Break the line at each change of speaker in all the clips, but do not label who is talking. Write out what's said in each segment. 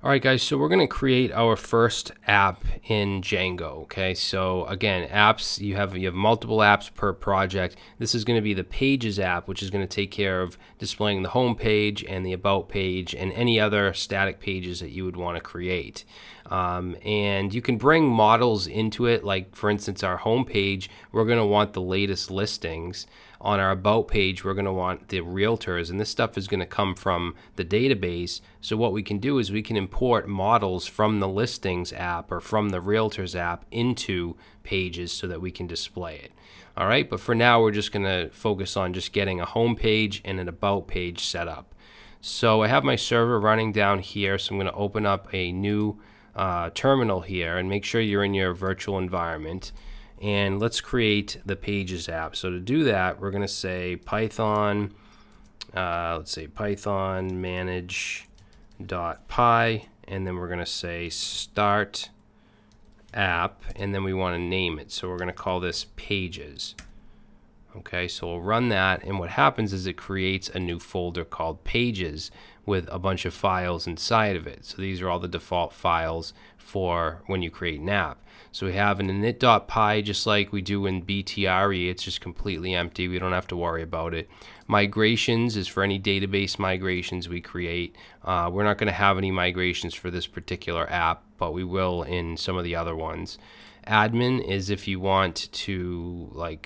All right, guys, so we're going to create our first app in Django. Okay, so again, apps, you have multiple apps per project. This is going to be the Pages app, which is going to take care of displaying the home page and the about page and any other static pages that you would want to create. And you can bring models into it, like for instance, our home page, we're going to want the latest listings. On our about page, we're going to want the realtors, and this stuff is going to come from the database. So what we can do is we can import models from the listings app or from the realtors app into pages so that we can display it. All right, but for now, we're just going to focus on just getting a home page and an about page set up. So I have my server running down here, so I'm going to open up a new terminal here, and make sure you're in your virtual environment. And let's create the Pages app. So to do that, we're going to say Python, let's say Python manage.py, and then we're going to say start app, and then we want to name it. So we're going to call this Pages. Okay, so we'll run that, and what happens is it creates a new folder called Pages with a bunch of files inside of it. So these are all the default files for when you create an app. So we have an init.py, just like we do in BTRE. It's just completely empty. We don't have to worry about it. Migrations is for any database migrations we create. We're not going to have any migrations for this particular app, but we will in some of the other ones. Admin is if you want to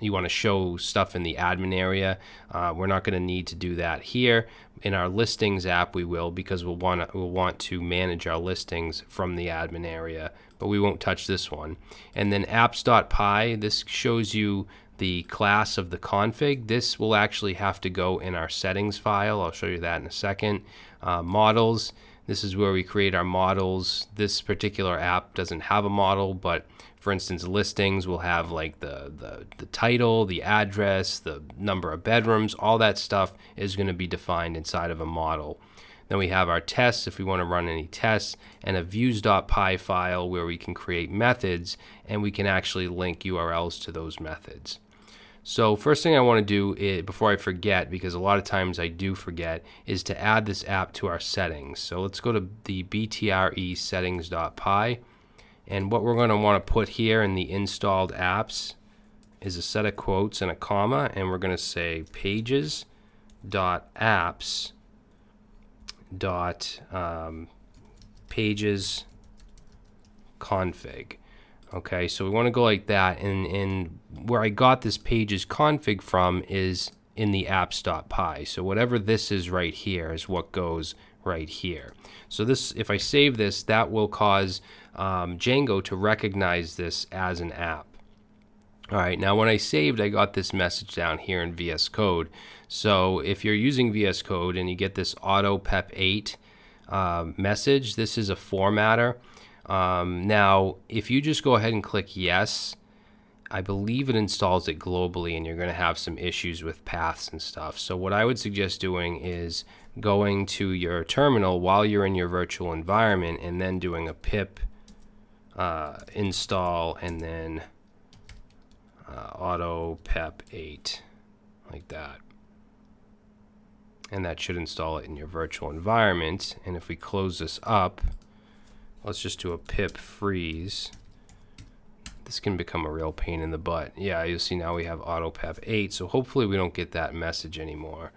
you want to show stuff in the admin area. We're not going to need to do that here. In our listings app we will, because we'll want to manage our listings from the admin area, but we won't touch this one. And then apps.py, this shows you the class of the config. This will actually have to go in our settings file. I'll show you that in a second. Models, this is where we create our models. This particular app doesn't have a model, but for instance, listings will have like the title, the address, the number of bedrooms, all that stuff is going to be defined inside of a model. Then we have our tests if we want to run any tests, and a views.py file where we can create methods and we can actually link URLs to those methods. So first thing I want to do before I forget, because a lot of times I do forget, is to add this app to our settings. So let's go to the btre settings.py, and what we're going to want to put here in the installed apps is a set of quotes and a comma, and we're going to say pages.apps pages config. Okay, so we want to go like that, and where I got this pages config from is in the apps.py. So whatever this is right here is what goes right here. So this, if I save this, that will cause Django to recognize this as an app. All right, now when I saved, I got this message down here in VS Code. So if you're using VS Code and you get this auto pep8 message, this is a formatter. Now, if you just go ahead and click yes, I believe it installs it globally, and you're going to have some issues with paths and stuff. So what I would suggest doing is going to your terminal while you're in your virtual environment and then doing a pip install and then auto pep8 like that. And that should install it in your virtual environment. And if we close this up, let's just do a pip freeze. This can become a real pain in the butt. Yeah, you'll see now we have auto pep8, so hopefully we don't get that message anymore.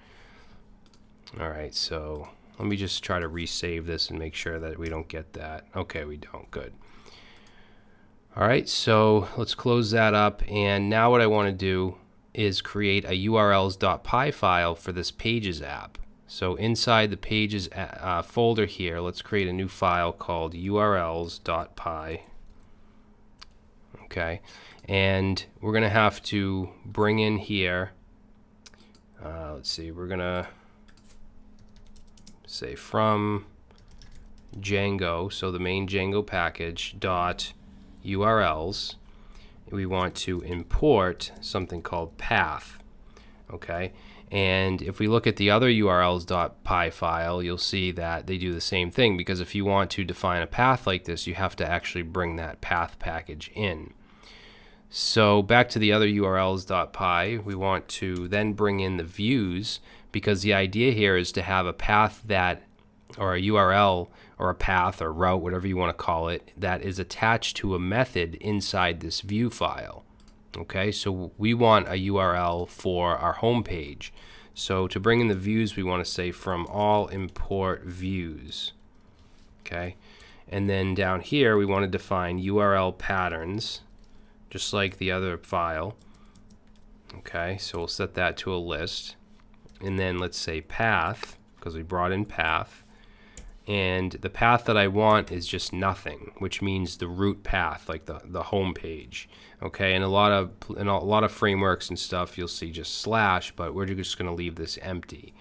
All right, so let me just try to resave this and make sure that we don't get that. Okay, we don't. Good. All right, so let's close that up, and now what I want to do is create a urls.py file for this Pages app. So inside the Pages folder here, let's create a new file called urls.py. Okay, and we're going to have to bring in here, let's see, we're going to say from Django, so the main Django package, dot URLs, we want to import something called path. Okay, and if we look at the other urls.py file, you'll see that they do the same thing, because if you want to define a path like this, you have to actually bring that path package in. So back to the other urls.py, we want to then bring in the views, because the idea here is to have a path that or a URL or a path or route, whatever you want to call it, that is attached to a method inside this view file. Okay, so we want a URL for our home page. So to bring in the views, we want to say from all import views. Okay, and then down here we want to define URL patterns, just like the other file. Okay, so we'll set that to a list, and then let's say path, because we brought in path. And the path that I want is just nothing, which means the root path, like the home page. Okay, and a lot of frameworks and stuff, you'll see just slash, but we're just going to leave this empty.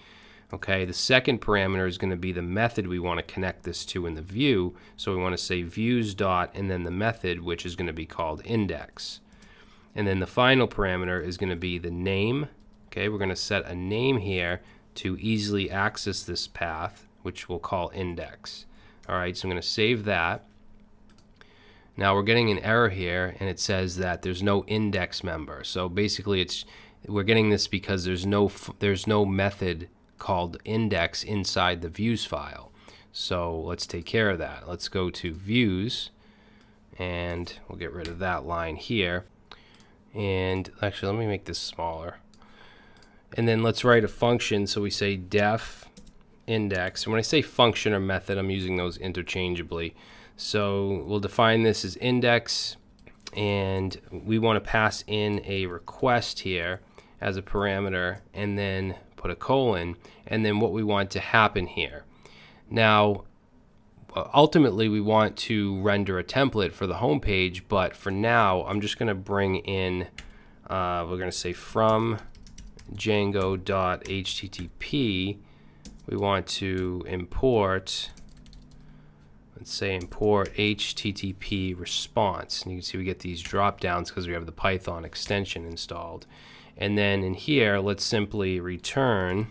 Okay, the second parameter is going to be the method we want to connect this to in the view. So we want to say views dot and then the method, which is going to be called index. And then the final parameter is going to be the name. Okay, we're going to set a name here to easily access this path, which we'll call index. Alright, so I'm going to save that. Now we're getting an error here, and it says that there's no index member. So basically we're getting this because there's no method called index inside the views file. So let's take care of that. Let's go to views, and we'll get rid of that line here. And actually, let me make this smaller. And then let's write a function. So we say def index. And when I say function or method, I'm using those interchangeably. So we'll define this as index, and we want to pass in a request here as a parameter, and then put a colon, and then what we want to happen here. Now, ultimately, we want to render a template for the home page, but for now, I'm just going to bring in, we're going to say from Django.http, we want to import, let's say import HTTP response. And you can see we get these drop downs because we have the Python extension installed. And then in here, let's simply return,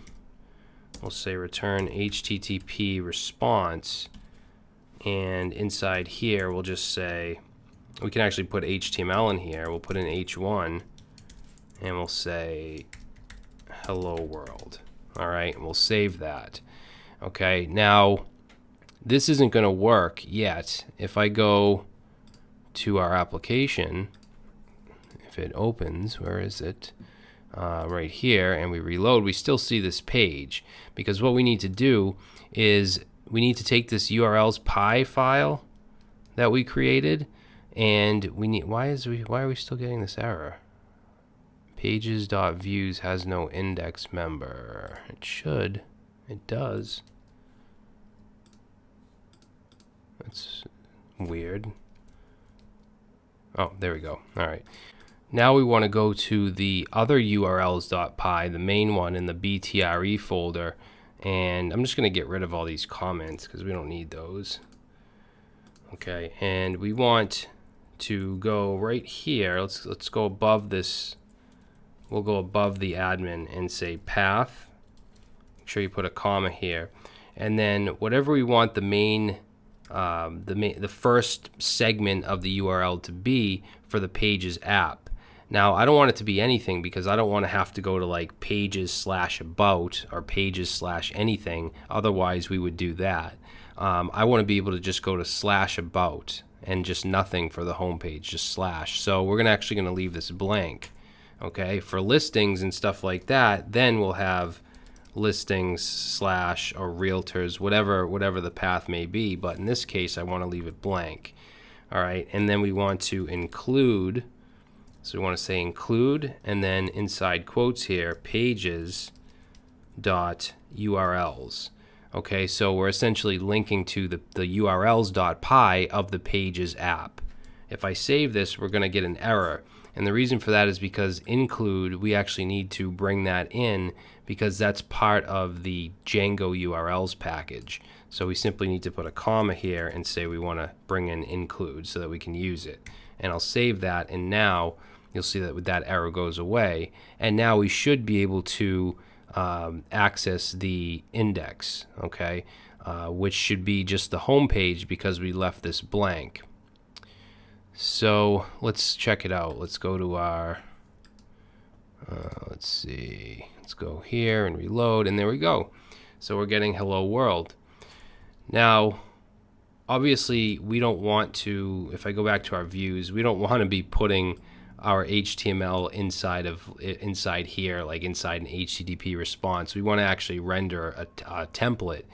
we'll say return HTTP response. And inside here, we'll just say, we can actually put HTML in here. We'll put in H1, and we'll say hello world. All right, and we'll save that. Okay, now this isn't going to work yet. If I go to our application, if it opens, where is it? Right here, and we reload, we still see this page, because what we need to do is we need to take this URLs.py file that we created, and we need, why are we still getting this error? Pages.views has no index member. It should. It does. That's weird. Oh, there we go. All right. Now we want to go to the other URLs.py, the main one in the BTRE folder, and I'm just going to get rid of all these comments because we don't need those. Okay, and we want to go right here. Let's go above this. We'll go above the admin and say path. Make sure you put a comma here, and then whatever we want the first segment of the URL to be for the Pages app. Now, I don't want it to be anything because I don't want to have to go to like pages/about or pages/anything. Otherwise, we would do that. I want to be able to just go to /about and just nothing for the home page, just slash. So we're actually going to leave this blank. Okay, for listings and stuff like that, then we'll have listings / or realtors, whatever the path may be. But in this case, I want to leave it blank. All right, and then we want to include. So we want to say include, and then inside quotes here, pages.urls. Okay, so we're essentially linking to the urls.py of the Pages app. If I save this, we're going to get an error. And the reason for that is because include, we actually need to bring that in because that's part of the Django URLs package. So we simply need to put a comma here and say we want to bring in include so that we can use it. And I'll save that, and now you'll see that error goes away. And now we should be able to access the index, okay, which should be just the home page because we left this blank. So let's check it out. Let's go to our, let's see, let's go here and reload, and there we go. So we're getting hello world. Now, obviously, we don't want to, if I go back to our views, we don't want to be putting our HTML inside here, like inside an HTTP response. We want to actually render a template.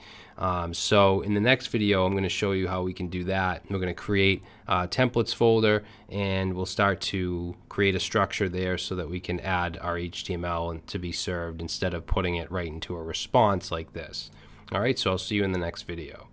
So in the next video, I'm going to show you how we can do that. We're going to create a templates folder, and we'll start to create a structure there so that we can add our HTML to be served instead of putting it right into a response like this. All right, so I'll see you in the next video.